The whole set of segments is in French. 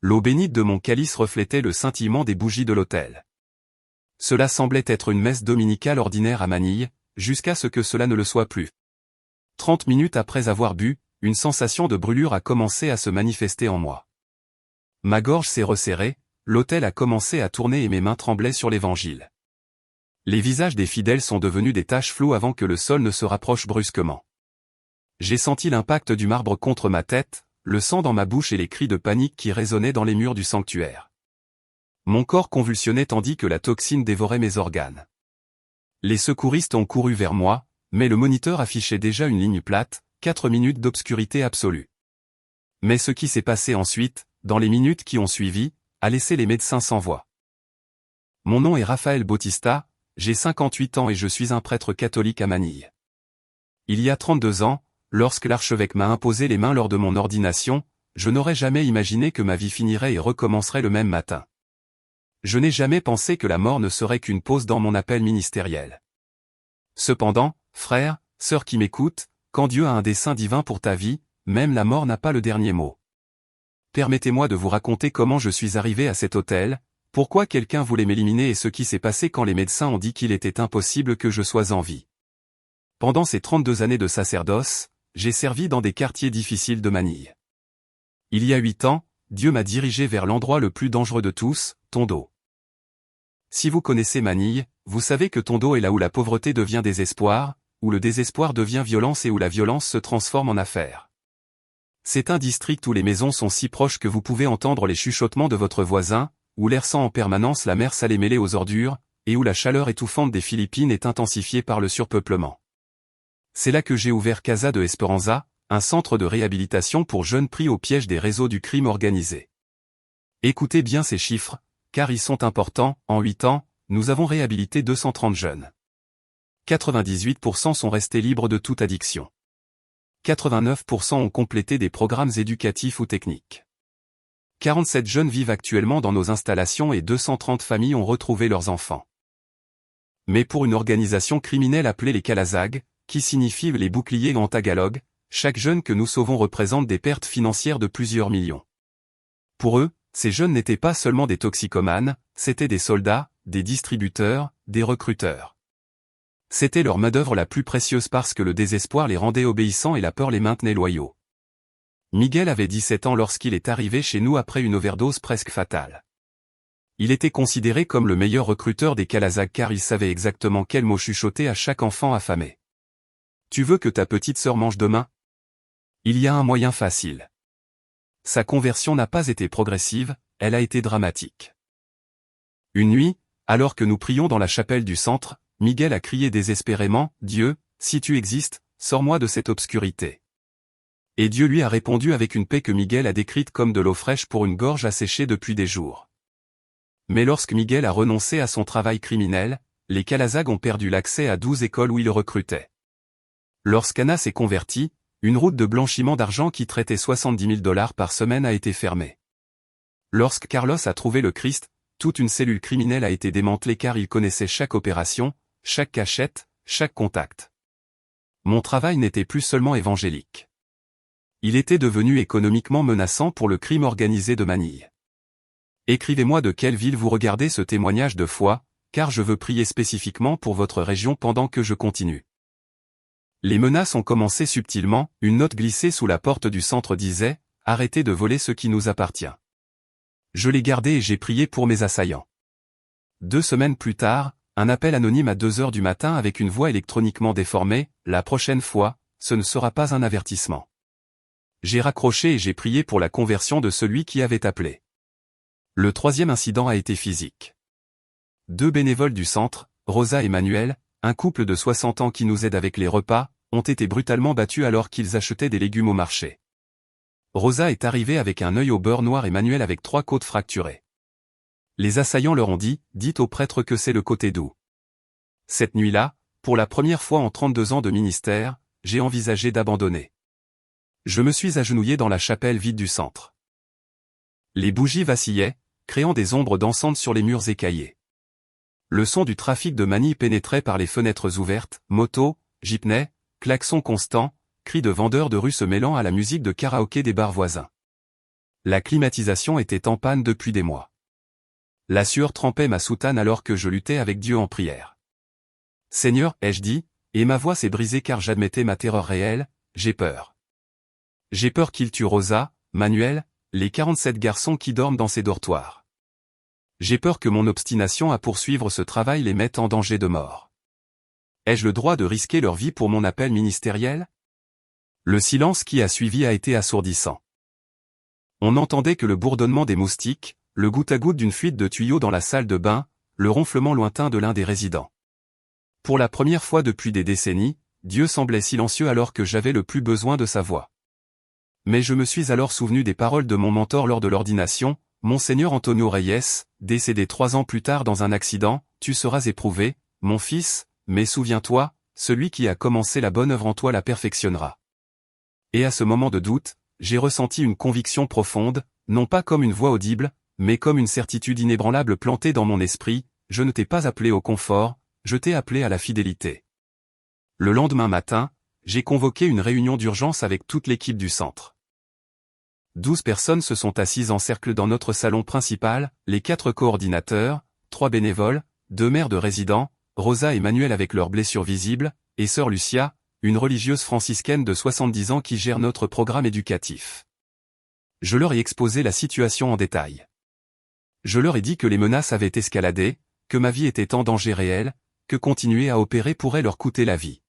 l'eau bénite de mon calice reflétait le scintillement des bougies de l'autel. Cela semblait être une messe dominicale ordinaire à Manille, jusqu'à ce que cela ne le soit plus. 30 minutes après avoir bu, une sensation de brûlure a commencé à se manifester en moi. Ma gorge s'est resserrée, l'autel a commencé à tourner et mes mains tremblaient sur l'évangile. Les visages des fidèles sont devenus des taches floues avant que le sol ne se rapproche brusquement. J'ai senti l'impact du marbre contre ma tête, le sang dans ma bouche et les cris de panique qui résonnaient dans les murs du sanctuaire. Mon corps convulsionnait tandis que la toxine dévorait mes organes. Les secouristes ont couru vers moi, mais le moniteur affichait déjà une ligne plate, 4 minutes d'obscurité absolue. Mais ce qui s'est passé ensuite, dans les minutes qui ont suivi, a laissé les médecins sans voix. Mon nom est Raphaël Bautista, j'ai 58 ans et je suis un prêtre catholique à Manille. Il y a 32 ans, lorsque l'archevêque m'a imposé les mains lors de mon ordination, je n'aurais jamais imaginé que ma vie finirait et recommencerait le même matin. Je n'ai jamais pensé que la mort ne serait qu'une pause dans mon appel ministériel. Cependant, frères, sœurs qui m'écoutent, quand Dieu a un dessein divin pour ta vie, même la mort n'a pas le dernier mot. Permettez-moi de vous raconter comment je suis arrivé à cet hôtel, pourquoi quelqu'un voulait m'éliminer et ce qui s'est passé quand les médecins ont dit qu'il était impossible que je sois en vie. Pendant ces 32 années de sacerdoce, j'ai servi dans des quartiers difficiles de Manille. Il y a 8 ans, Dieu m'a dirigé vers l'endroit le plus dangereux de tous, Tondo. Si vous connaissez Manille, vous savez que Tondo est là où la pauvreté devient désespoir, où le désespoir devient violence et où la violence se transforme en affaire. C'est un district où les maisons sont si proches que vous pouvez entendre les chuchotements de votre voisin, où l'air sent en permanence la mer salée mêlée aux ordures, et où la chaleur étouffante des Philippines est intensifiée par le surpeuplement. C'est là que j'ai ouvert Casa de Esperanza, un centre de réhabilitation pour jeunes pris au piège des réseaux du crime organisé. Écoutez bien ces chiffres, car ils sont importants. En 8 ans, nous avons réhabilité 230 jeunes. 98% sont restés libres de toute addiction. 89% ont complété des programmes éducatifs ou techniques. 47 jeunes vivent actuellement dans nos installations et 230 familles ont retrouvé leurs enfants. Mais pour une organisation criminelle appelée les Calazag, qui signifie les boucliers en tagalog, chaque jeune que nous sauvons représente des pertes financières de plusieurs millions. Pour eux, ces jeunes n'étaient pas seulement des toxicomanes, c'étaient des soldats, des distributeurs, des recruteurs. C'était leur main-d'œuvre la plus précieuse parce que le désespoir les rendait obéissants et la peur les maintenait loyaux. Miguel avait 17 ans lorsqu'il est arrivé chez nous après une overdose presque fatale. Il était considéré comme le meilleur recruteur des Calazag car il savait exactement quel mot chuchoter à chaque enfant affamé. Tu veux que ta petite sœur mange demain? Il y a un moyen facile. Sa conversion n'a pas été progressive, elle a été dramatique. Une nuit, alors que nous prions dans la chapelle du centre, Miguel a crié désespérément, « Dieu, si tu existes, sors-moi de cette obscurité. » Et Dieu lui a répondu avec une paix que Miguel a décrite comme de l'eau fraîche pour une gorge asséchée depuis des jours. Mais lorsque Miguel a renoncé à son travail criminel, les Calazag ont perdu l'accès à 12 écoles où ils recrutaient. Lorsqu'Anna s'est convertie, une route de blanchiment d'argent qui traitait $70 000 par semaine a été fermée. Lorsque Carlos a trouvé le Christ, toute une cellule criminelle a été démantelée car il connaissait chaque opération, chaque cachette, chaque contact. Mon travail n'était plus seulement évangélique. Il était devenu économiquement menaçant pour le crime organisé de Manille. Écrivez-moi de quelle ville vous regardez ce témoignage de foi, car je veux prier spécifiquement pour votre région pendant que je continue. Les menaces ont commencé subtilement, une note glissée sous la porte du centre disait « Arrêtez de voler ce qui nous appartient ». Je l'ai gardé et j'ai prié pour mes assaillants. 2 semaines plus tard, un appel anonyme à 2 heures du matin avec une voix électroniquement déformée, « La prochaine fois, ce ne sera pas un avertissement ». J'ai raccroché et j'ai prié pour la conversion de celui qui avait appelé. Le 3e incident a été physique. 2 bénévoles du centre, Rosa et Manuel, un couple de 60 ans qui nous aide avec les repas, ont été brutalement battus alors qu'ils achetaient des légumes au marché. Rosa est arrivée avec un œil au beurre noir et Manuel avec 3 côtes fracturées. Les assaillants leur ont dit, dites au prêtre que c'est le côté doux. Cette nuit-là, pour la première fois en 32 ans de ministère, j'ai envisagé d'abandonner. Je me suis agenouillé dans la chapelle vide du centre. Les bougies vacillaient, créant des ombres dansantes sur les murs écaillés. Le son du trafic de Manille pénétrait par les fenêtres ouvertes, motos, jeepneys, klaxons constants, cris de vendeurs de rue se mêlant à la musique de karaoké des bars voisins. La climatisation était en panne depuis des mois. La sueur trempait ma soutane alors que je luttais avec Dieu en prière. Seigneur, ai-je dit, et ma voix s'est brisée car j'admettais ma terreur réelle, j'ai peur. J'ai peur qu'il tue Rosa, Manuel, les 47 garçons qui dorment dans ces dortoirs. J'ai peur que mon obstination à poursuivre ce travail les mette en danger de mort. Ai-je le droit de risquer leur vie pour mon appel ministériel? Le silence qui a suivi a été assourdissant. On n'entendait que le bourdonnement des moustiques, le goutte à goutte d'une fuite de tuyaux dans la salle de bain, le ronflement lointain de l'un des résidents. Pour la première fois depuis des décennies, Dieu semblait silencieux alors que j'avais le plus besoin de sa voix. Mais je me suis alors souvenu des paroles de mon mentor lors de l'ordination, Monseigneur Antonio Reyes, décédé 3 ans plus tard dans un accident, « Tu seras éprouvé, mon fils, mais souviens-toi, celui qui a commencé la bonne œuvre en toi la perfectionnera. » Et à ce moment de doute, j'ai ressenti une conviction profonde, non pas comme une voix audible, mais comme une certitude inébranlable plantée dans mon esprit, je ne t'ai pas appelé au confort, je t'ai appelé à la fidélité. Le lendemain matin, j'ai convoqué une réunion d'urgence avec toute l'équipe du centre. 12 personnes se sont assises en cercle dans notre salon principal, les 4 coordinateurs, 3 bénévoles, 2 mères de résidents, Rosa et Manuel avec leurs blessures visibles, et sœur Lucia, une religieuse franciscaine de 70 ans qui gère notre programme éducatif. Je leur ai exposé la situation en détail. Je leur ai dit que les menaces avaient escaladé, que ma vie était en danger réel, que continuer à opérer pourrait leur coûter la vie.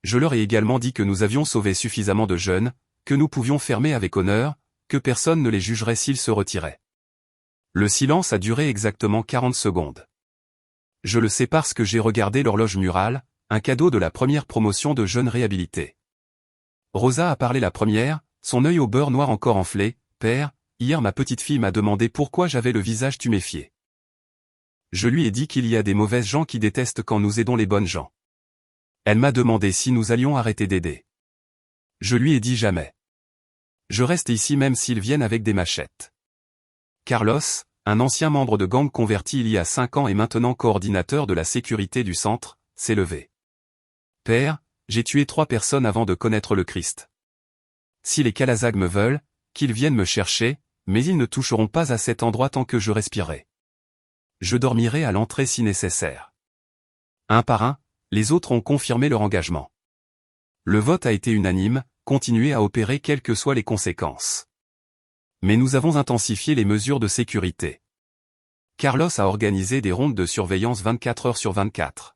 Je leur ai également dit que nous avions sauvé suffisamment de jeunes, que nous pouvions fermer avec honneur, que personne ne les jugerait s'ils se retiraient. Le silence a duré exactement 40 secondes. Je le sais parce que j'ai regardé l'horloge murale, un cadeau de la première promotion de jeunes réhabilités. Rosa a parlé la première, son œil au beurre noir encore enflé, « Père, hier ma petite fille m'a demandé pourquoi j'avais le visage tuméfié. Je lui ai dit qu'il y a des mauvaises gens qui détestent quand nous aidons les bonnes gens. Elle m'a demandé si nous allions arrêter d'aider. Je lui ai dit jamais. Je reste ici même s'ils viennent avec des machettes. » Carlos, un ancien membre de gang converti il y a 5 ans et maintenant coordinateur de la sécurité du centre, s'est levé. « Père, j'ai tué 3 personnes avant de connaître le Christ. Si les Calazag me veulent, qu'ils viennent me chercher, mais ils ne toucheront pas à cet endroit tant que je respirerai. Je dormirai à l'entrée si nécessaire. » Un par un, les autres ont confirmé leur engagement. Le vote a été unanime, continuer à opérer quelles que soient les conséquences. Mais nous avons intensifié les mesures de sécurité. Carlos a organisé des rondes de surveillance 24 heures sur 24.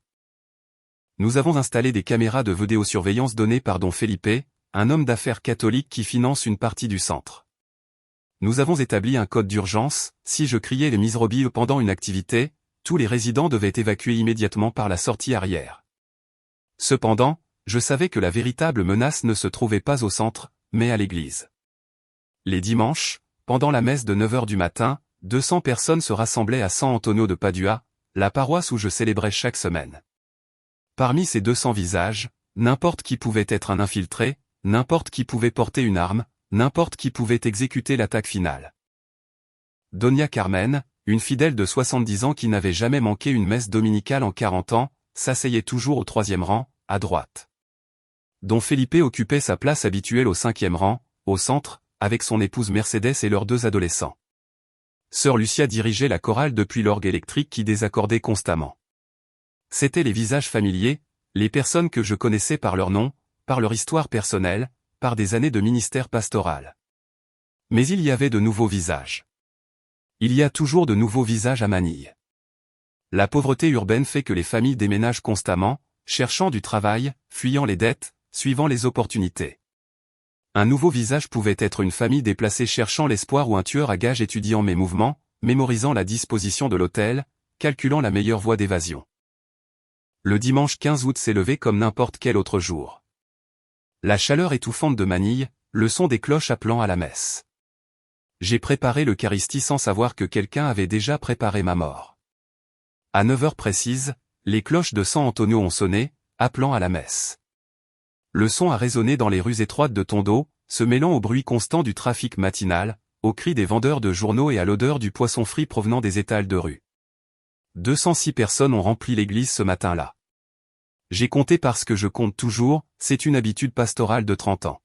Nous avons installé des caméras de vidéosurveillance données par Don Felipe, un homme d'affaires catholique qui finance une partie du centre. Nous avons établi un code d'urgence, si je criais les misérables pendant une activité, tous les résidents devaient évacuer immédiatement par la sortie arrière. Cependant, je savais que la véritable menace ne se trouvait pas au centre, mais à l'église. Les dimanches, pendant la messe de 9 h du matin, 200 personnes se rassemblaient à San Antonio de Padua, la paroisse où je célébrais chaque semaine. Parmi ces 200 visages, n'importe qui pouvait être un infiltré, n'importe qui pouvait porter une arme, n'importe qui pouvait exécuter l'attaque finale. Doña Carmen, une fidèle de 70 ans qui n'avait jamais manqué une messe dominicale en 40 ans, s'asseyait toujours au 3e rang, à droite. Don Felipe occupait sa place habituelle au 5e rang, au centre, avec son épouse Mercedes et leurs 2 adolescents. Sœur Lucia dirigeait la chorale depuis l'orgue électrique qui désaccordait constamment. C'étaient les visages familiers, les personnes que je connaissais par leur nom, par leur histoire personnelle, par des années de ministère pastoral. Mais il y avait de nouveaux visages. Il y a toujours de nouveaux visages à Manille. La pauvreté urbaine fait que les familles déménagent constamment, cherchant du travail, fuyant les dettes, suivant les opportunités. Un nouveau visage pouvait être une famille déplacée cherchant l'espoir ou un tueur à gages étudiant mes mouvements, mémorisant la disposition de l'hôtel, calculant la meilleure voie d'évasion. Le dimanche 15 août s'est levé comme n'importe quel autre jour. La chaleur étouffante de Manille, le son des cloches appelant à la messe. J'ai préparé l'Eucharistie sans savoir que quelqu'un avait déjà préparé ma mort. À 9 h précises, les cloches de San Antonio ont sonné, appelant à la messe. Le son a résonné dans les rues étroites de Tondo, se mêlant au bruit constant du trafic matinal, aux cris des vendeurs de journaux et à l'odeur du poisson frit provenant des étals de rue. 206 personnes ont rempli l'église ce matin-là. J'ai compté parce que je compte toujours, c'est une habitude pastorale de 30 ans.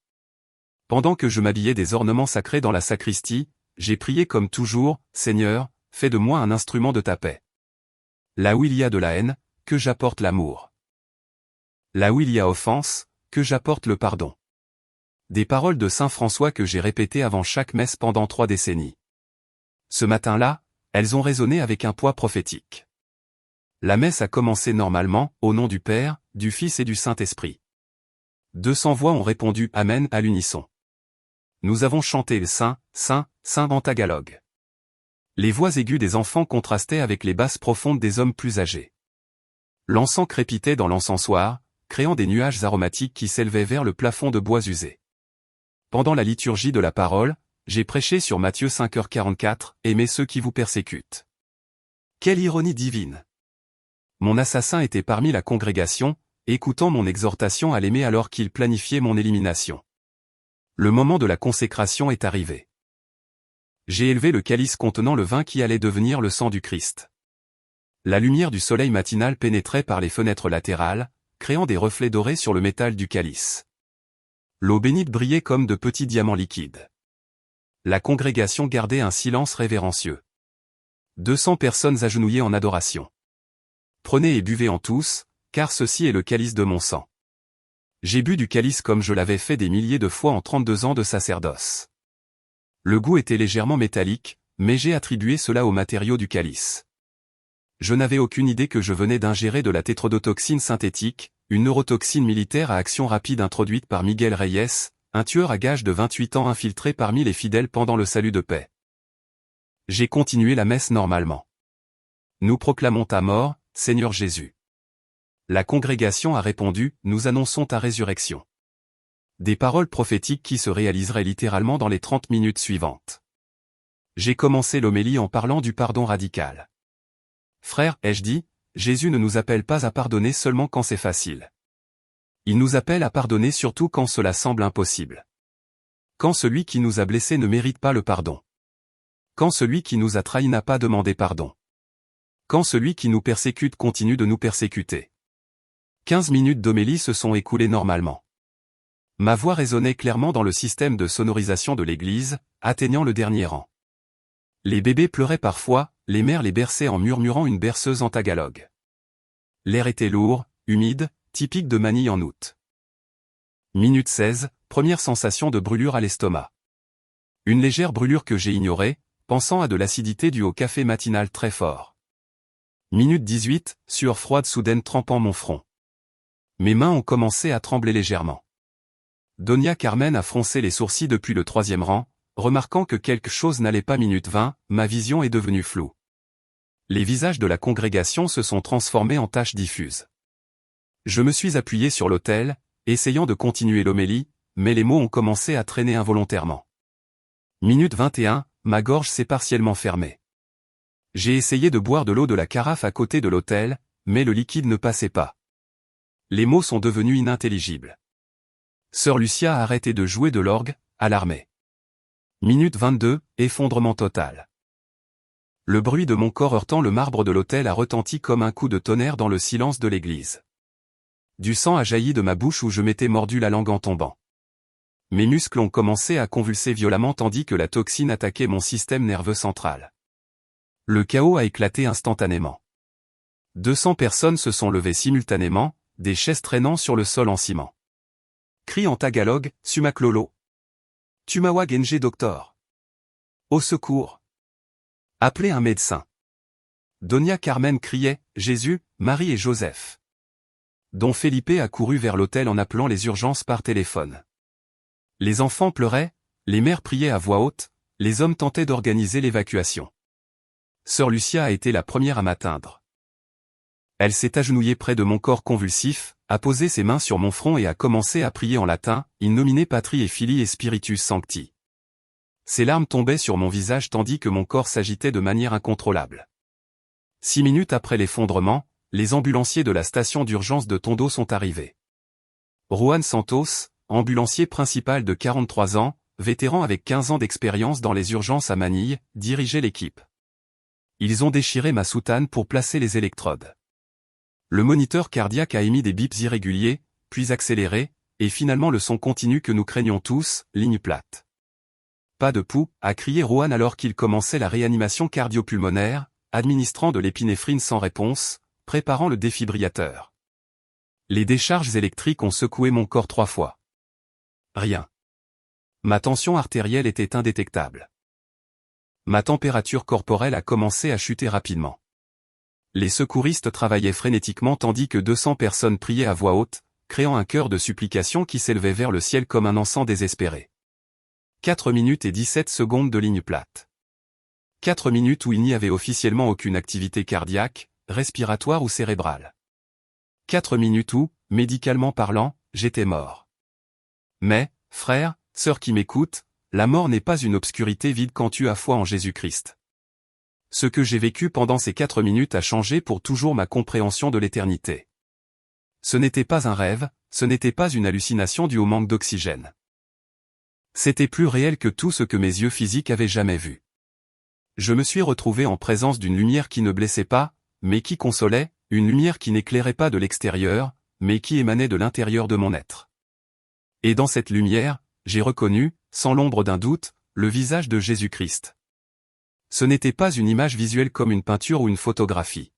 Pendant que je m'habillais des ornements sacrés dans la sacristie, j'ai prié comme toujours, Seigneur, fais de moi un instrument de ta paix. Là où il y a de la haine, que j'apporte l'amour. Là où il y a offense, que j'apporte le pardon. Des paroles de saint François que j'ai répétées avant chaque messe pendant 3 décennies. Ce matin-là, elles ont résonné avec un poids prophétique. La messe a commencé normalement, au nom du Père, du Fils et du Saint-Esprit. 200 voix ont répondu Amen à l'unisson. Nous avons chanté le Saint, Saint, Saint en tagalog. Les voix aiguës des enfants contrastaient avec les basses profondes des hommes plus âgés. L'encens crépitait dans l'encensoir, créant des nuages aromatiques qui s'élevaient vers le plafond de bois usé. Pendant la liturgie de la parole, j'ai prêché sur Matthieu 5h44, « Aimez ceux qui vous persécutent ». Quelle ironie divine! Mon assassin était parmi la congrégation, écoutant mon exhortation à l'aimer alors qu'il planifiait mon élimination. Le moment de la consécration est arrivé. J'ai élevé le calice contenant le vin qui allait devenir le sang du Christ. La lumière du soleil matinal pénétrait par les fenêtres latérales, créant des reflets dorés sur le métal du calice. L'eau bénite brillait comme de petits diamants liquides. La congrégation gardait un silence révérencieux. 200 personnes agenouillées en adoration. Prenez et buvez en tous, car ceci est le calice de mon sang. J'ai bu du calice comme je l'avais fait des milliers de fois en 32 ans de sacerdoce. Le goût était légèrement métallique, mais j'ai attribué cela au matériau du calice. Je n'avais aucune idée que je venais d'ingérer de la tétrodotoxine synthétique, une neurotoxine militaire à action rapide introduite par Miguel Reyes, un tueur à gages de 28 ans infiltré parmi les fidèles pendant le salut de paix. J'ai continué la messe normalement. Nous proclamons ta mort, Seigneur Jésus. La congrégation a répondu, nous annonçons ta résurrection. Des paroles prophétiques qui se réaliseraient littéralement dans les 30 minutes suivantes. J'ai commencé l'homélie en parlant du pardon radical. Frère, ai-je dit, Jésus ne nous appelle pas à pardonner seulement quand c'est facile. Il nous appelle à pardonner surtout quand cela semble impossible. Quand celui qui nous a blessés ne mérite pas le pardon. Quand celui qui nous a trahis n'a pas demandé pardon. Quand celui qui nous persécute continue de nous persécuter. 15 minutes d'homélie se sont écoulées normalement. Ma voix résonnait clairement dans le système de sonorisation de l'église, atteignant le dernier rang. Les bébés pleuraient parfois, les mères les berçaient en murmurant une berceuse en tagalog. L'air était lourd, humide, typique de Manille en août. Minute 16, première sensation de brûlure à l'estomac. Une légère brûlure que j'ai ignorée, pensant à de l'acidité due au café matinal très fort. Minute 18, sueur froide soudaine trempant mon front. Mes mains ont commencé à trembler légèrement. Donia Carmen a froncé les sourcils depuis le 3e rang, remarquant que quelque chose n'allait pas. Minute 20, ma vision est devenue floue. Les visages de la congrégation se sont transformés en taches diffuses. Je me suis appuyé sur l'autel, essayant de continuer l'homélie, mais les mots ont commencé à traîner involontairement. Minute 21, ma gorge s'est partiellement fermée. J'ai essayé de boire de l'eau de la carafe à côté de l'autel, mais le liquide ne passait pas. Les mots sont devenus inintelligibles. Sœur Lucia a arrêté de jouer de l'orgue, alarmée. Minute 22, effondrement total. Le bruit de mon corps heurtant le marbre de l'autel a retenti comme un coup de tonnerre dans le silence de l'église. Du sang a jailli de ma bouche où je m'étais mordu la langue en tombant. Mes muscles ont commencé à convulser violemment tandis que la toxine attaquait mon système nerveux central. Le chaos a éclaté instantanément. 200 personnes se sont levées simultanément, des chaises traînant sur le sol en ciment. Cris en tagalog, Sumaklolo. Tumawa Genje Doctor. Au secours. Appelez un médecin. Donia Carmen criait, Jésus, Marie et Joseph. Don Felipe a couru vers l'hôtel en appelant les urgences par téléphone. Les enfants pleuraient, les mères priaient à voix haute, les hommes tentaient d'organiser l'évacuation. Sœur Lucia a été la première à m'atteindre. Elle s'est agenouillée près de mon corps convulsif, a posé ses mains sur mon front et a commencé à prier en latin, in nomine Patri et Filii et Spiritus Sancti. Ses larmes tombaient sur mon visage tandis que mon corps s'agitait de manière incontrôlable. 6 minutes après l'effondrement, les ambulanciers de la station d'urgence de Tondo sont arrivés. Juan Santos, ambulancier principal de 43 ans, vétéran avec 15 ans d'expérience dans les urgences à Manille, dirigeait l'équipe. Ils ont déchiré ma soutane pour placer les électrodes. Le moniteur cardiaque a émis des bips irréguliers, puis accéléré, et finalement le son continu que nous craignons tous, ligne plate. Pas de pouls, a crié Rohan alors qu'il commençait la réanimation cardio-pulmonaire, administrant de l'épinéphrine sans réponse, préparant le défibrillateur. Les décharges électriques ont secoué mon corps 3 fois. Rien. Ma tension artérielle était indétectable. Ma température corporelle a commencé à chuter rapidement. Les secouristes travaillaient frénétiquement tandis que 200 personnes priaient à voix haute, créant un chœur de supplication qui s'élevait vers le ciel comme un encens désespéré. 4 minutes et 17 secondes de ligne plate. 4 minutes où il n'y avait officiellement aucune activité cardiaque, respiratoire ou cérébrale. 4 minutes où, médicalement parlant, j'étais mort. Mais, frère, sœur qui m'écoute, la mort n'est pas une obscurité vide quand tu as foi en Jésus-Christ. Ce que j'ai vécu pendant ces 4 minutes a changé pour toujours ma compréhension de l'éternité. Ce n'était pas un rêve, ce n'était pas une hallucination due au manque d'oxygène. C'était plus réel que tout ce que mes yeux physiques avaient jamais vu. Je me suis retrouvé en présence d'une lumière qui ne blessait pas, mais qui consolait, une lumière qui n'éclairait pas de l'extérieur, mais qui émanait de l'intérieur de mon être. Et dans cette lumière, j'ai reconnu, sans l'ombre d'un doute, le visage de Jésus-Christ. Ce n'était pas une image visuelle comme une peinture ou une photographie.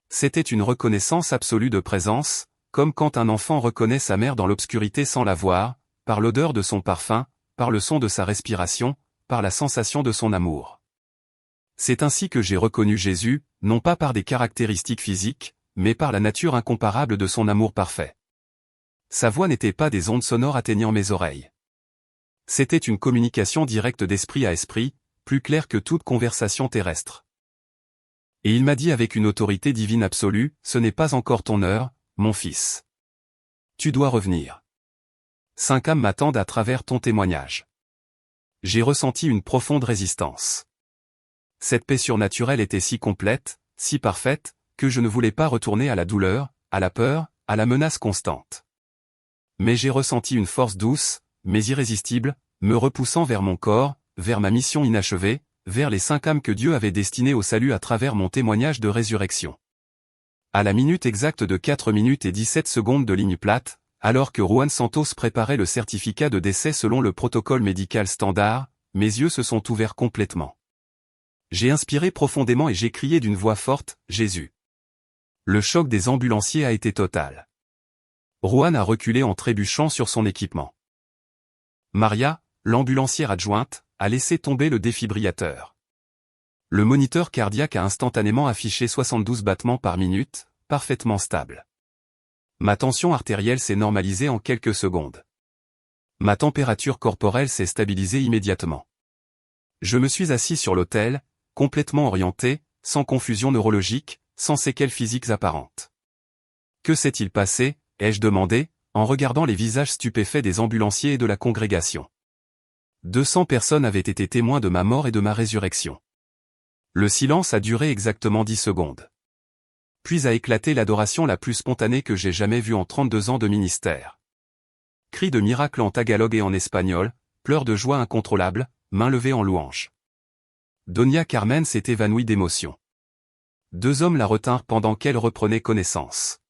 C'était une reconnaissance absolue de présence, comme quand un enfant reconnaît sa mère dans l'obscurité sans la voir, par l'odeur de son parfum, par le son de sa respiration, par la sensation de son amour. C'est ainsi que j'ai reconnu Jésus, non pas par des caractéristiques physiques, mais par la nature incomparable de son amour parfait. Sa voix n'était pas des ondes sonores atteignant mes oreilles. C'était une communication directe d'esprit à esprit, plus claire que toute conversation terrestre. Et il m'a dit avec une autorité divine absolue, « Ce n'est pas encore ton heure, mon fils. Tu dois revenir. 5 âmes m'attendent à travers ton témoignage. » J'ai ressenti une profonde résistance. Cette paix surnaturelle était si complète, si parfaite, que je ne voulais pas retourner à la douleur, à la peur, à la menace constante. Mais j'ai ressenti une force douce, mais irrésistible, me repoussant vers mon corps, vers ma mission inachevée, vers les 5 âmes que Dieu avait destinées au salut à travers mon témoignage de résurrection. À la minute exacte de 4 minutes et 17 secondes de ligne plate, alors que Rohan Santos préparait le certificat de décès selon le protocole médical standard, mes yeux se sont ouverts complètement. J'ai inspiré profondément et j'ai crié d'une voix forte, « Jésus !» Le choc des ambulanciers a été total. Rohan a reculé en trébuchant sur son équipement. Maria, l'ambulancière adjointe, a laissé tomber le défibrillateur. Le moniteur cardiaque a instantanément affiché 72 battements par minute, parfaitement stable. Ma tension artérielle s'est normalisée en quelques secondes. Ma température corporelle s'est stabilisée immédiatement. Je me suis assis sur l'autel, complètement orienté, sans confusion neurologique, sans séquelles physiques apparentes. Que s'est-il passé, ai-je demandé, en regardant les visages stupéfaits des ambulanciers et de la congrégation. 200 personnes avaient été témoins de ma mort et de ma résurrection. Le silence a duré exactement 10 secondes. Puis a éclaté l'adoration la plus spontanée que j'ai jamais vue en 32 ans de ministère. Cris de miracle en tagalog et en espagnol, pleurs de joie incontrôlables, mains levées en louange. Doña Carmen s'est évanouie d'émotion. 2 hommes la retinrent pendant qu'elle reprenait connaissance.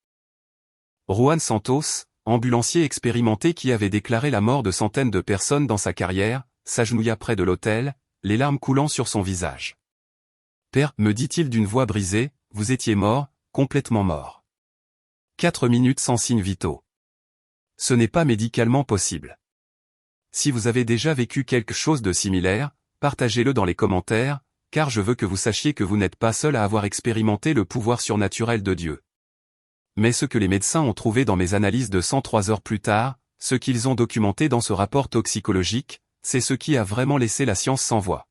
Rohan Santos, ambulancier expérimenté qui avait déclaré la mort de centaines de personnes dans sa carrière, s'agenouilla près de l'autel, les larmes coulant sur son visage. « Père, me dit-il d'une voix brisée, vous étiez mort, complètement mort. 4 minutes sans signes vitaux. Ce n'est pas médicalement possible. Si vous avez déjà vécu quelque chose de similaire, partagez-le dans les commentaires, car je veux que vous sachiez que vous n'êtes pas seul à avoir expérimenté le pouvoir surnaturel de Dieu. Mais ce que les médecins ont trouvé dans mes analyses de 103 heures plus tard, ce qu'ils ont documenté dans ce rapport toxicologique, c'est ce qui a vraiment laissé la science sans voix.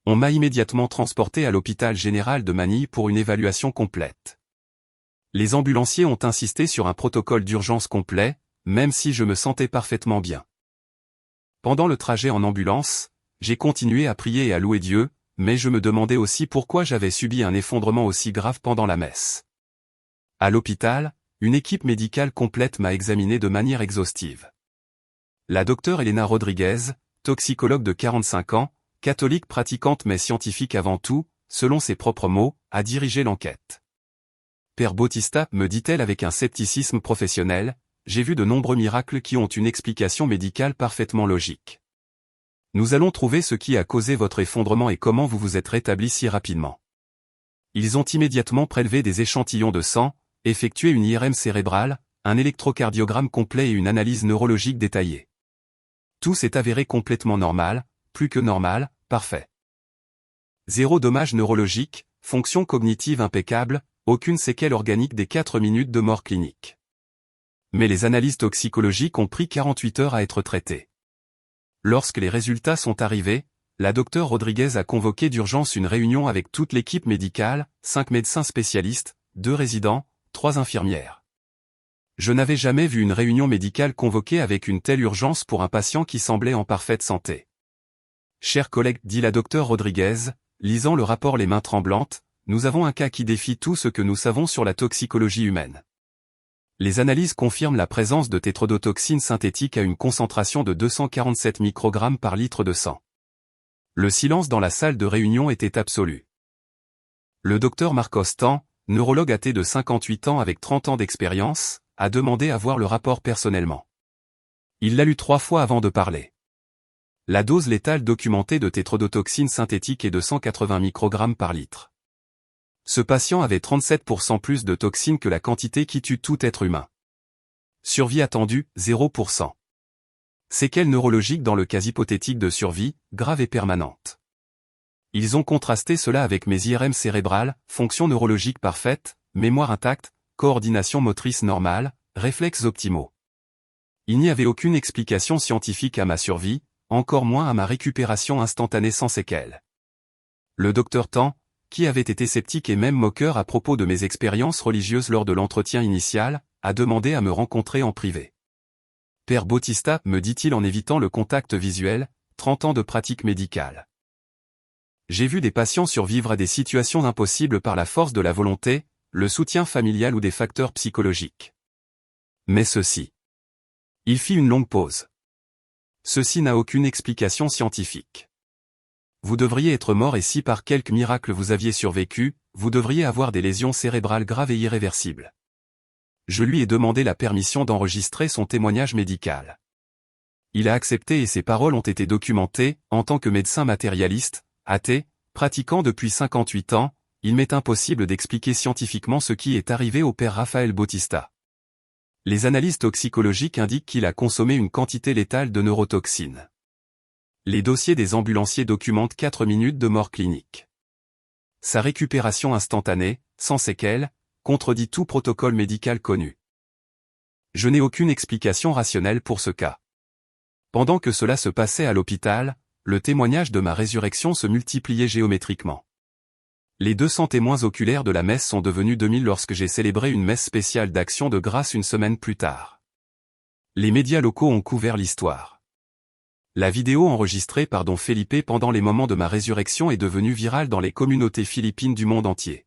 On m'a immédiatement transporté à l'hôpital général de Manille pour une évaluation complète. Les ambulanciers ont insisté sur un protocole d'urgence complet, même si je me sentais parfaitement bien. Pendant le trajet en ambulance, j'ai continué à prier et à louer Dieu, mais je me demandais aussi pourquoi j'avais subi un effondrement aussi grave pendant la messe. À l'hôpital, une équipe médicale complète m'a examiné de manière exhaustive. La docteure Elena Rodriguez, toxicologue de 45 ans, catholique pratiquante mais scientifique avant tout, selon ses propres mots, a dirigé l'enquête. Père Bautista, me dit-elle avec un scepticisme professionnel, j'ai vu de nombreux miracles qui ont une explication médicale parfaitement logique. Nous allons trouver ce qui a causé votre effondrement et comment vous vous êtes rétabli si rapidement. Ils ont immédiatement prélevé des échantillons de sang, effectué une IRM cérébrale, un électrocardiogramme complet et une analyse neurologique détaillée. Tout s'est avéré complètement normal, plus que normal, parfait. Zéro dommage neurologique, fonction cognitive impeccable, aucune séquelle organique des 4 minutes de mort clinique. Mais les analyses toxicologiques ont pris 48 heures à être traitées. Lorsque les résultats sont arrivés, la docteure Rodriguez a convoqué d'urgence une réunion avec toute l'équipe médicale, 5 médecins spécialistes, 2 résidents, 3 infirmières. Je n'avais jamais vu une réunion médicale convoquée avec une telle urgence pour un patient qui semblait en parfaite santé. Chers collègues, dit la docteure Rodriguez, lisant le rapport les mains tremblantes, nous avons un cas qui défie tout ce que nous savons sur la toxicologie humaine. Les analyses confirment la présence de tétrodotoxine synthétique à une concentration de 247 microgrammes par litre de sang. Le silence dans la salle de réunion était absolu. Le docteur Marc Ostan, neurologue âgé de 58 ans avec 30 ans d'expérience, a demandé à voir le rapport personnellement. Il l'a lu 3 fois avant de parler. La dose létale documentée de tétrodotoxine synthétique est de 180 microgrammes par litre. Ce patient avait 37% plus de toxines que la quantité qui tue tout être humain. Survie attendue, 0%. Séquelles neurologiques dans le cas hypothétique de survie, grave et permanente. Ils ont contrasté cela avec mes IRM cérébrales, fonction neurologique parfaite, mémoire intacte, coordination motrice normale, réflexes optimaux. Il n'y avait aucune explication scientifique à ma survie, encore moins à ma récupération instantanée sans séquelles. Le docteur Tan, qui avait été sceptique et même moqueur à propos de mes expériences religieuses lors de l'entretien initial, a demandé à me rencontrer en privé. Père Bautista, me dit-il en évitant le contact visuel, 30 ans de pratique médicale. J'ai vu des patients survivre à des situations impossibles par la force de la volonté, le soutien familial ou des facteurs psychologiques. Mais ceci. Il fit une longue pause. Ceci n'a aucune explication scientifique. Vous devriez être mort et si par quelque miracle vous aviez survécu, vous devriez avoir des lésions cérébrales graves et irréversibles. Je lui ai demandé la permission d'enregistrer son témoignage médical. Il a accepté et ses paroles ont été documentées, en tant que médecin matérialiste, athée, pratiquant depuis 58 ans, il m'est impossible d'expliquer scientifiquement ce qui est arrivé au père Raphaël Bautista. Les analyses toxicologiques indiquent qu'il a consommé une quantité létale de neurotoxines. Les dossiers des ambulanciers documentent 4 minutes de mort clinique. Sa récupération instantanée, sans séquelles, contredit tout protocole médical connu. Je n'ai aucune explication rationnelle pour ce cas. Pendant que cela se passait à l'hôpital, le témoignage de ma résurrection se multipliait géométriquement. Les 200 témoins oculaires de la messe sont devenus 2000 lorsque j'ai célébré une messe spéciale d'action de grâce une semaine plus tard. Les médias locaux ont couvert l'histoire. La vidéo enregistrée par Don Felipe pendant les moments de ma résurrection est devenue virale dans les communautés philippines du monde entier.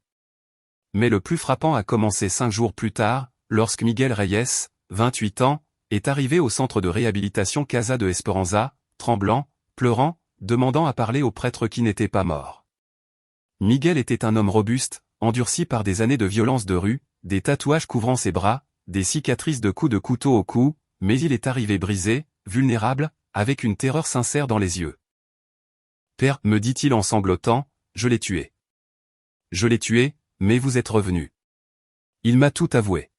Mais le plus frappant a commencé 5 jours plus tard, lorsque Miguel Reyes, 28 ans, est arrivé au centre de réhabilitation Casa de Esperanza, tremblant, pleurant, demandant à parler au prêtre qui n'était pas mort. Miguel était un homme robuste, endurci par des années de violence de rue, des tatouages couvrant ses bras, des cicatrices de coups de couteau au cou, mais il est arrivé brisé, vulnérable, avec une terreur sincère dans les yeux. « Père, me dit-il en sanglotant, je l'ai tué. Je l'ai tué, mais vous êtes revenu. » Il m'a tout avoué.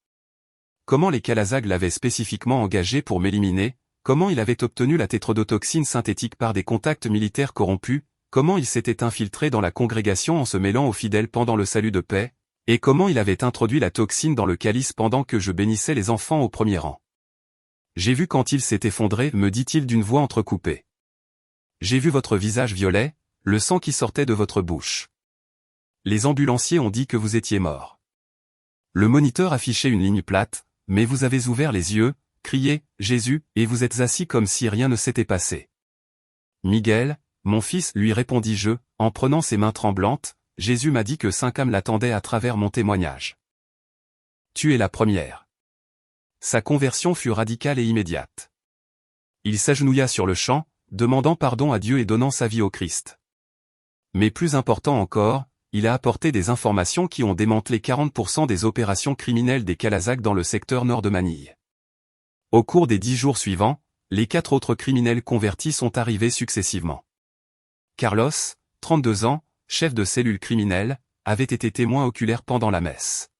Comment les Calazag l'avaient spécifiquement engagé pour m'éliminer, comment il avait obtenu la tétrodotoxine synthétique par des contacts militaires corrompus, comment il s'était infiltré dans la congrégation en se mêlant aux fidèles pendant le salut de paix, et comment il avait introduit la toxine dans le calice pendant que je bénissais les enfants au premier rang. J'ai vu quand il s'est effondré, me dit-il d'une voix entrecoupée. J'ai vu votre visage violet, le sang qui sortait de votre bouche. Les ambulanciers ont dit que vous étiez mort. Le moniteur affichait une ligne plate, mais vous avez ouvert les yeux, crié « Jésus » et vous êtes assis comme si rien ne s'était passé. Miguel, mon fils, lui répondis-je, en prenant ses mains tremblantes, Jésus m'a dit que Saint-Cam l'attendait à travers mon témoignage. Tu es la première. Sa conversion fut radicale et immédiate. Il s'agenouilla sur le champ, demandant pardon à Dieu et donnant sa vie au Christ. Mais plus important encore, il a apporté des informations qui ont démantelé 40% des opérations criminelles des Calazag dans le secteur nord de Manille. Au cours des 10 jours suivants, les 4 autres criminels convertis sont arrivés successivement. Carlos, 32 ans, chef de cellule criminelle, avait été témoin oculaire pendant la messe.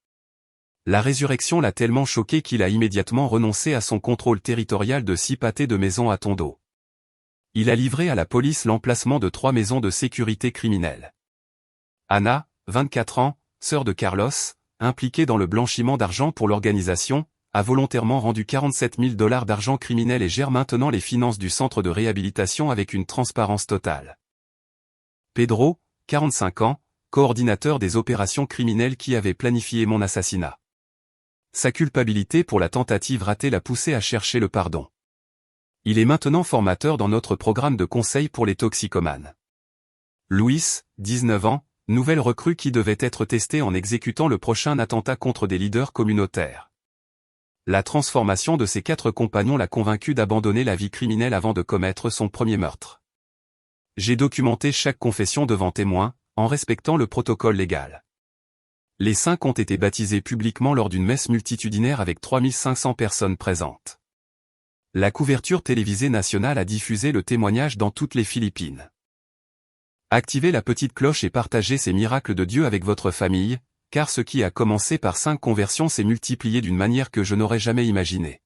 La résurrection l'a tellement choqué qu'il a immédiatement renoncé à son contrôle territorial de 6 pâtés de maisons à Tondo. Il a livré à la police l'emplacement de 3 maisons de sécurité criminelle. Ana, 24 ans, sœur de Carlos, impliquée dans le blanchiment d'argent pour l'organisation, a volontairement rendu 47 000 $ d'argent criminel et gère maintenant les finances du centre de réhabilitation avec une transparence totale. Pedro, 45 ans, coordinateur des opérations criminelles qui avait planifié mon assassinat. Sa culpabilité pour la tentative ratée l'a poussé à chercher le pardon. Il est maintenant formateur dans notre programme de conseil pour les toxicomanes. Luis, 19 ans, nouvelle recrue qui devait être testée en exécutant le prochain attentat contre des leaders communautaires. La transformation de ses 4 compagnons l'a convaincu d'abandonner la vie criminelle avant de commettre son premier meurtre. J'ai documenté chaque confession devant témoins, en respectant le protocole légal. Les 5 ont été baptisés publiquement lors d'une messe multitudinaire avec 3500 personnes présentes. La couverture télévisée nationale a diffusé le témoignage dans toutes les Philippines. Activez la petite cloche et partagez ces miracles de Dieu avec votre famille, car ce qui a commencé par 5 conversions s'est multiplié d'une manière que je n'aurais jamais imaginée.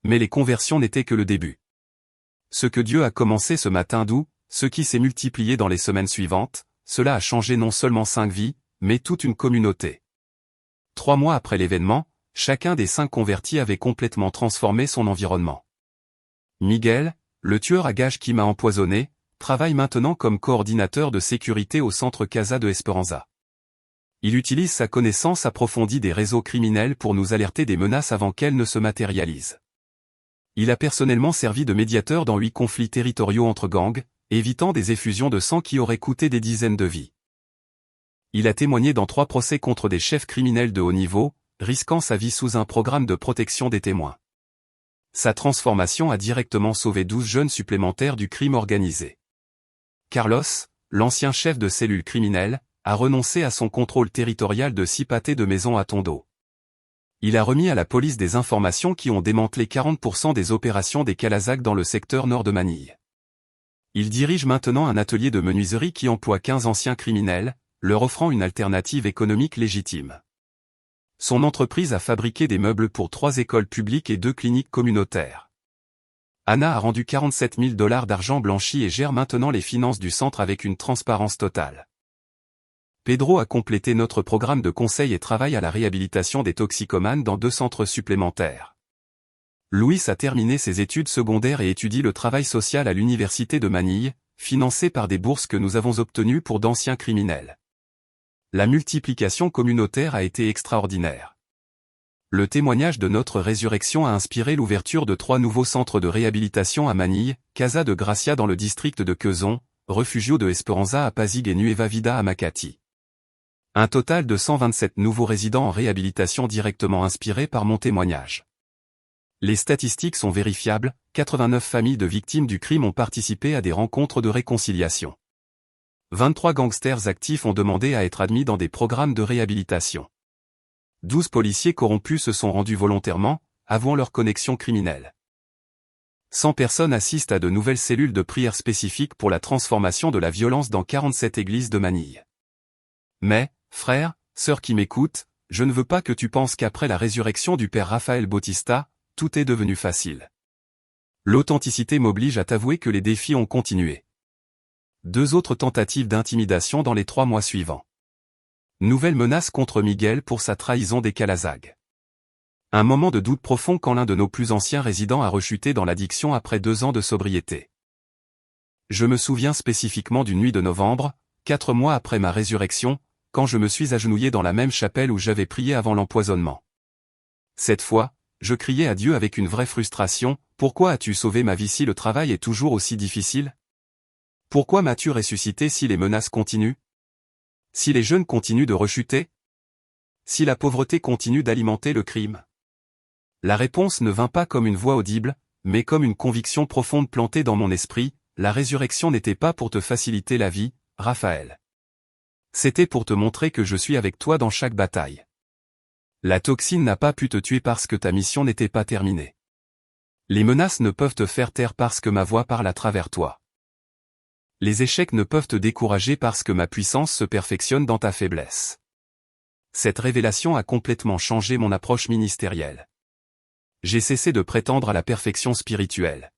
Mais les conversions n'étaient que le début. Ce que Dieu a commencé ce matin d'août, ce qui s'est multiplié dans les semaines suivantes, cela a changé non seulement 5 vies, mais toute une communauté. 3 mois après l'événement, chacun des 5 convertis avait complètement transformé son environnement. Miguel, le tueur à gages qui m'a empoisonné, travaille maintenant comme coordinateur de sécurité au centre Casa de Esperanza. Il utilise sa connaissance approfondie des réseaux criminels pour nous alerter des menaces avant qu'elles ne se matérialisent. Il a personnellement servi de médiateur dans 8 conflits territoriaux entre gangs, évitant des effusions de sang qui auraient coûté des dizaines de vies. Il a témoigné dans 3 procès contre des chefs criminels de haut niveau, risquant sa vie sous un programme de protection des témoins. Sa transformation a directement sauvé 12 jeunes supplémentaires du crime organisé. Carlos, l'ancien chef de cellule criminelle, a renoncé à son contrôle territorial de 6 pâtés de maisons à Tondo. Il a remis à la police des informations qui ont démantelé 40% des opérations des Calazacs dans le secteur nord de Manille. Il dirige maintenant un atelier de menuiserie qui emploie 15 anciens criminels, leur offrant une alternative économique légitime. Son entreprise a fabriqué des meubles pour 3 écoles publiques et 2 cliniques communautaires. Ana a rendu 47 000 $ d'argent blanchi et gère maintenant les finances du centre avec une transparence totale. Pedro a complété notre programme de conseil et travaille à la réhabilitation des toxicomanes dans 2 centres supplémentaires. Luis a terminé ses études secondaires et étudie le travail social à l'université de Manille, financé par des bourses que nous avons obtenues pour d'anciens criminels. La multiplication communautaire a été extraordinaire. Le témoignage de notre résurrection a inspiré l'ouverture de 3 nouveaux centres de réhabilitation à Manille, Casa de Gracia dans le district de Quezon, Refugio de Esperanza à Pasig et Nueva Vida à Makati. Un total de 127 nouveaux résidents en réhabilitation directement inspirés par mon témoignage. Les statistiques sont vérifiables, 89 familles de victimes du crime ont participé à des rencontres de réconciliation. 23 gangsters actifs ont demandé à être admis dans des programmes de réhabilitation. 12 policiers corrompus se sont rendus volontairement, avouant leur connexion criminelle. 100 personnes assistent à de nouvelles cellules de prière spécifiques pour la transformation de la violence dans 47 églises de Manille. Mais, frère, sœur qui m'écoute, je ne veux pas que tu penses qu'après la résurrection du père Rafael Bautista, tout est devenu facile. L'authenticité m'oblige à t'avouer que les défis ont continué. 2 autres tentatives d'intimidation dans les 3 mois suivants. Nouvelle menace contre Miguel pour sa trahison des Calazacs. Un moment de doute profond quand l'un de nos plus anciens résidents a rechuté dans l'addiction après 2 ans de sobriété. Je me souviens spécifiquement d'une nuit de novembre, 4 mois après ma résurrection, quand je me suis agenouillé dans la même chapelle où j'avais prié avant l'empoisonnement. Cette fois, je criais à Dieu avec une vraie frustration, « Pourquoi as-tu sauvé ma vie si le travail est toujours aussi difficile ? Pourquoi m'as-tu ressuscité si les menaces continuent ? Si les jeunes continuent de rechuter ? Si la pauvreté continue d'alimenter le crime ?» La réponse ne vint pas comme une voix audible, mais comme une conviction profonde plantée dans mon esprit, la résurrection n'était pas pour te faciliter la vie, Raphaël. C'était pour te montrer que je suis avec toi dans chaque bataille. La toxine n'a pas pu te tuer parce que ta mission n'était pas terminée. Les menaces ne peuvent te faire taire parce que ma voix parle à travers toi. Les échecs ne peuvent te décourager parce que ma puissance se perfectionne dans ta faiblesse. Cette révélation a complètement changé mon approche ministérielle. J'ai cessé de prétendre à la perfection spirituelle.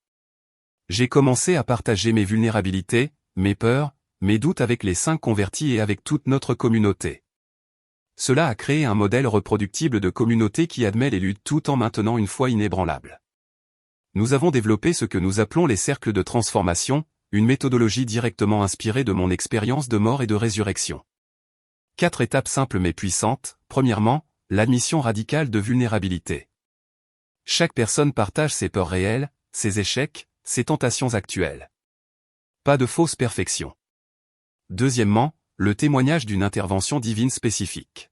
J'ai commencé à partager mes vulnérabilités, mes peurs, mes doutes avec les 5 convertis et avec toute notre communauté. Cela a créé un modèle reproductible de communauté qui admet les luttes tout en maintenant une foi inébranlable. Nous avons développé ce que nous appelons les cercles de transformation, une méthodologie directement inspirée de mon expérience de mort et de résurrection. 4 étapes simples mais puissantes. Premièrement, l'admission radicale de vulnérabilité. Chaque personne partage ses peurs réelles, ses échecs, ses tentations actuelles. Pas de fausse perfection. Deuxièmement, le témoignage d'une intervention divine spécifique.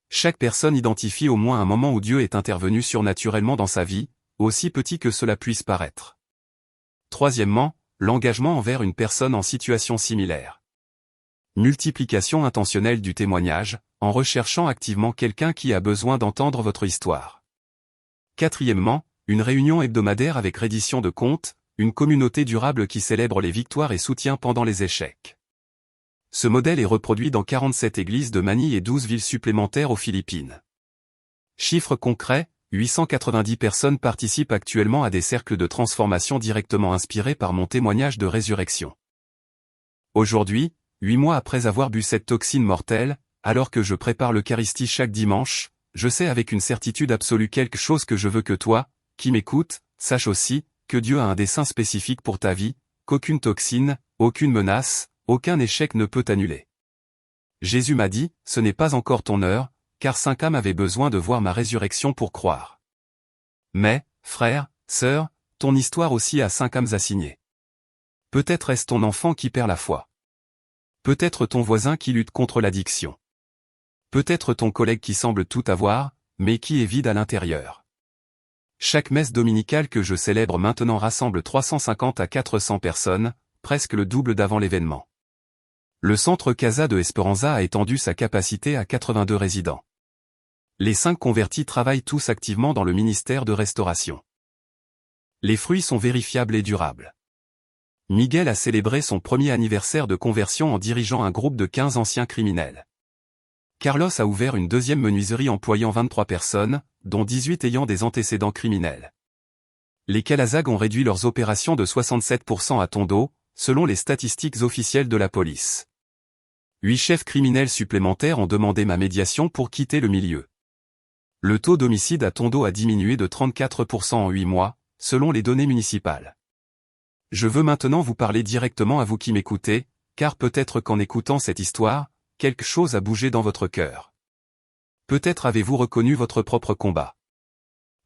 Chaque personne identifie au moins un moment où Dieu est intervenu surnaturellement dans sa vie, aussi petit que cela puisse paraître. Troisièmement, l'engagement envers une personne en situation similaire. Multiplication intentionnelle du témoignage, en recherchant activement quelqu'un qui a besoin d'entendre votre histoire. Quatrièmement, une réunion hebdomadaire avec reddition de comptes, une communauté durable qui célèbre les victoires et soutient pendant les échecs. Ce modèle est reproduit dans 47 églises de Manille et 12 villes supplémentaires aux Philippines. Chiffre concret, 890 personnes participent actuellement à des cercles de transformation directement inspirés par mon témoignage de résurrection. Aujourd'hui, 8 mois après avoir bu cette toxine mortelle, alors que je prépare l'Eucharistie chaque dimanche, je sais avec une certitude absolue quelque chose que je veux que toi, qui m'écoutes, saches aussi, que Dieu a un dessein spécifique pour ta vie, qu'aucune toxine, aucune menace, aucun échec ne peut annuler. Jésus m'a dit, ce n'est pas encore ton heure, car 5 âmes avaient besoin de voir ma résurrection pour croire. Mais, frère, sœur, ton histoire aussi a 5 âmes à signer. Peut-être est-ce ton enfant qui perd la foi. Peut-être ton voisin qui lutte contre l'addiction. Peut-être ton collègue qui semble tout avoir, mais qui est vide à l'intérieur. Chaque messe dominicale que je célèbre maintenant rassemble 350 à 400 personnes, presque le double d'avant l'événement. Le centre Casa de Esperanza a étendu sa capacité à 82 résidents. Les 5 convertis travaillent tous activement dans le ministère de restauration. Les fruits sont vérifiables et durables. Miguel a célébré son premier anniversaire de conversion en dirigeant un groupe de 15 anciens criminels. Carlos a ouvert une deuxième menuiserie employant 23 personnes, dont 18 ayant des antécédents criminels. Les Calazag ont réduit leurs opérations de 67% à Tondo, selon les statistiques officielles de la police. 8 chefs criminels supplémentaires ont demandé ma médiation pour quitter le milieu. Le taux d'homicide à Tondo a diminué de 34% en 8 mois, selon les données municipales. Je veux maintenant vous parler directement à vous qui m'écoutez, car peut-être qu'en écoutant cette histoire, quelque chose a bougé dans votre cœur. Peut-être avez-vous reconnu votre propre combat.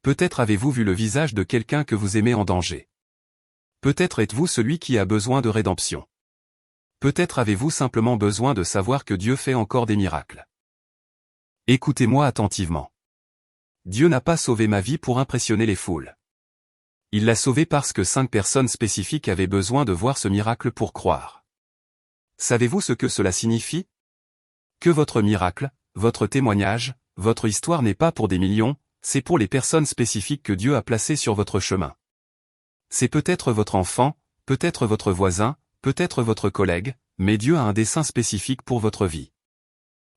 Peut-être avez-vous vu le visage de quelqu'un que vous aimez en danger. Peut-être êtes-vous celui qui a besoin de rédemption. Peut-être avez-vous simplement besoin de savoir que Dieu fait encore des miracles. Écoutez-moi attentivement. Dieu n'a pas sauvé ma vie pour impressionner les foules. Il l'a sauvée parce que 5 personnes spécifiques avaient besoin de voir ce miracle pour croire. Savez-vous ce que cela signifie? Que votre miracle, votre témoignage, votre histoire n'est pas pour des millions, c'est pour les personnes spécifiques que Dieu a placées sur votre chemin. C'est peut-être votre enfant, peut-être votre voisin, peut-être votre collègue, mais Dieu a un dessein spécifique pour votre vie.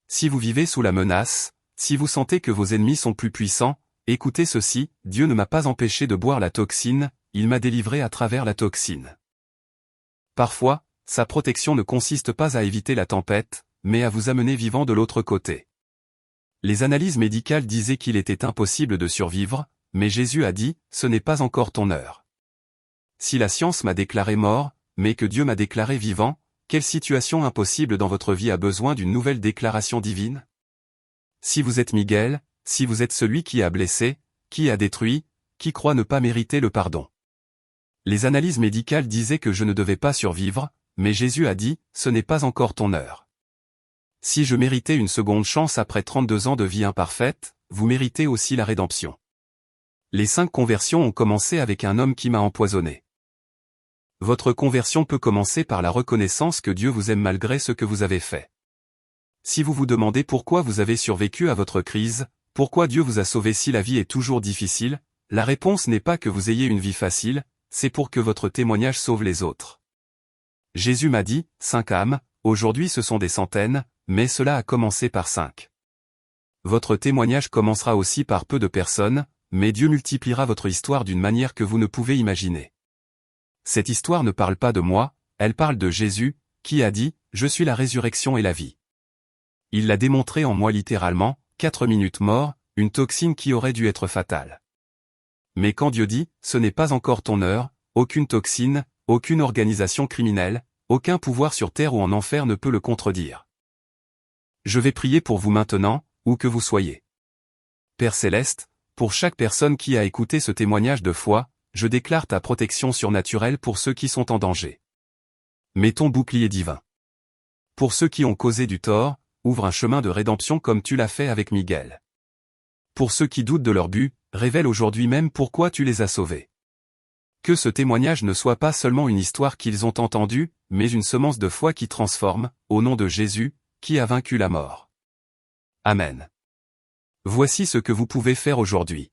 Si vous vivez sous la menace, si vous sentez que vos ennemis sont plus puissants, écoutez ceci, Dieu ne m'a pas empêché de boire la toxine, il m'a délivré à travers la toxine. Parfois, sa protection ne consiste pas à éviter la tempête, mais à vous amener vivant de l'autre côté. Les analyses médicales disaient qu'il était impossible de survivre, mais Jésus a dit, ce n'est pas encore ton heure. Si la science m'a déclaré mort, mais que Dieu m'a déclaré vivant, quelle situation impossible dans votre vie a besoin d'une nouvelle déclaration divine? Si vous êtes Miguel, si vous êtes celui qui a blessé, qui a détruit, qui croit ne pas mériter le pardon. Les analyses médicales disaient que je ne devais pas survivre, mais Jésus a dit, ce n'est pas encore ton heure. Si je méritais une seconde chance après 32 ans de vie imparfaite, vous méritez aussi la rédemption. Les 5 conversions ont commencé avec un homme qui m'a empoisonné. Votre conversion peut commencer par la reconnaissance que Dieu vous aime malgré ce que vous avez fait. Si vous vous demandez pourquoi vous avez survécu à votre crise, pourquoi Dieu vous a sauvé si la vie est toujours difficile, la réponse n'est pas que vous ayez une vie facile, c'est pour que votre témoignage sauve les autres. Jésus m'a dit, 5 âmes, aujourd'hui ce sont des centaines, mais cela a commencé par 5. Votre témoignage commencera aussi par peu de personnes, mais Dieu multipliera votre histoire d'une manière que vous ne pouvez imaginer. Cette histoire ne parle pas de moi, elle parle de Jésus, qui a dit, « Je suis la résurrection et la vie ». Il l'a démontré en moi littéralement, 4 minutes mort, une toxine qui aurait dû être fatale. Mais quand Dieu dit, « Ce n'est pas encore ton heure », aucune toxine, aucune organisation criminelle, aucun pouvoir sur terre ou en enfer ne peut le contredire. Je vais prier pour vous maintenant, où que vous soyez. Père Céleste, pour chaque personne qui a écouté ce témoignage de foi, je déclare ta protection surnaturelle pour ceux qui sont en danger. Mets ton bouclier divin. Pour ceux qui ont causé du tort, ouvre un chemin de rédemption comme tu l'as fait avec Miguel. Pour ceux qui doutent de leur but, révèle aujourd'hui même pourquoi tu les as sauvés. Que ce témoignage ne soit pas seulement une histoire qu'ils ont entendue, mais une semence de foi qui transforme, au nom de Jésus, qui a vaincu la mort. Amen. Voici ce que vous pouvez faire aujourd'hui.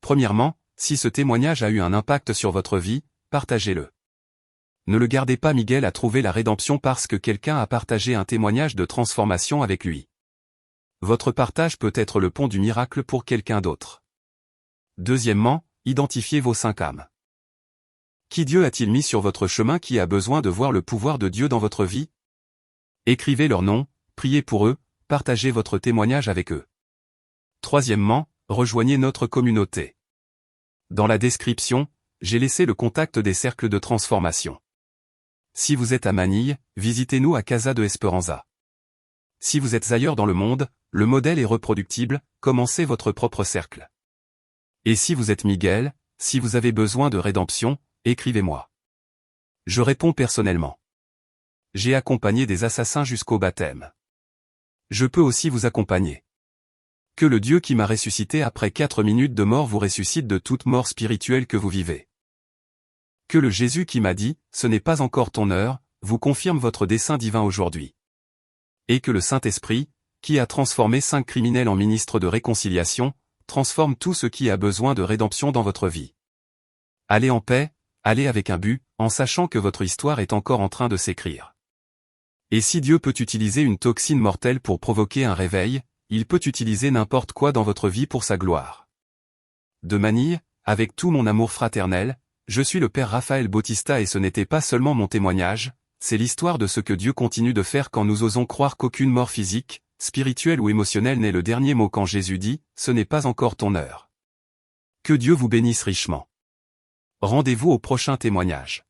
Premièrement, si ce témoignage a eu un impact sur votre vie, partagez-le. Ne le gardez pas, Miguel a trouvé la rédemption parce que quelqu'un a partagé un témoignage de transformation avec lui. Votre partage peut être le pont du miracle pour quelqu'un d'autre. Deuxièmement, identifiez vos 5 âmes. Qui Dieu a-t-il mis sur votre chemin qui a besoin de voir le pouvoir de Dieu dans votre vie? Écrivez leur nom, priez pour eux, partagez votre témoignage avec eux. Troisièmement, rejoignez notre communauté. Dans la description, j'ai laissé le contact des cercles de transformation. Si vous êtes à Manille, visitez-nous à Casa de Esperanza. Si vous êtes ailleurs dans le monde, le modèle est reproductible, commencez votre propre cercle. Et si vous êtes Miguel, si vous avez besoin de rédemption, écrivez-moi. Je réponds personnellement. J'ai accompagné des assassins jusqu'au baptême. Je peux aussi vous accompagner. Que le Dieu qui m'a ressuscité après 4 minutes de mort vous ressuscite de toute mort spirituelle que vous vivez. Que le Jésus qui m'a dit, « Ce n'est pas encore ton heure », vous confirme votre dessein divin aujourd'hui. Et que le Saint-Esprit, qui a transformé 5 criminels en ministres de réconciliation, transforme tout ce qui a besoin de rédemption dans votre vie. Allez en paix, allez avec un but, en sachant que votre histoire est encore en train de s'écrire. Et si Dieu peut utiliser une toxine mortelle pour provoquer un réveil, il peut utiliser n'importe quoi dans votre vie pour sa gloire. De Manille, avec tout mon amour fraternel, je suis le Père Raphaël Bautista et ce n'était pas seulement mon témoignage, c'est l'histoire de ce que Dieu continue de faire quand nous osons croire qu'aucune mort physique, spirituelle ou émotionnelle n'est le dernier mot quand Jésus dit « Ce n'est pas encore ton heure ». Que Dieu vous bénisse richement. Rendez-vous au prochain témoignage.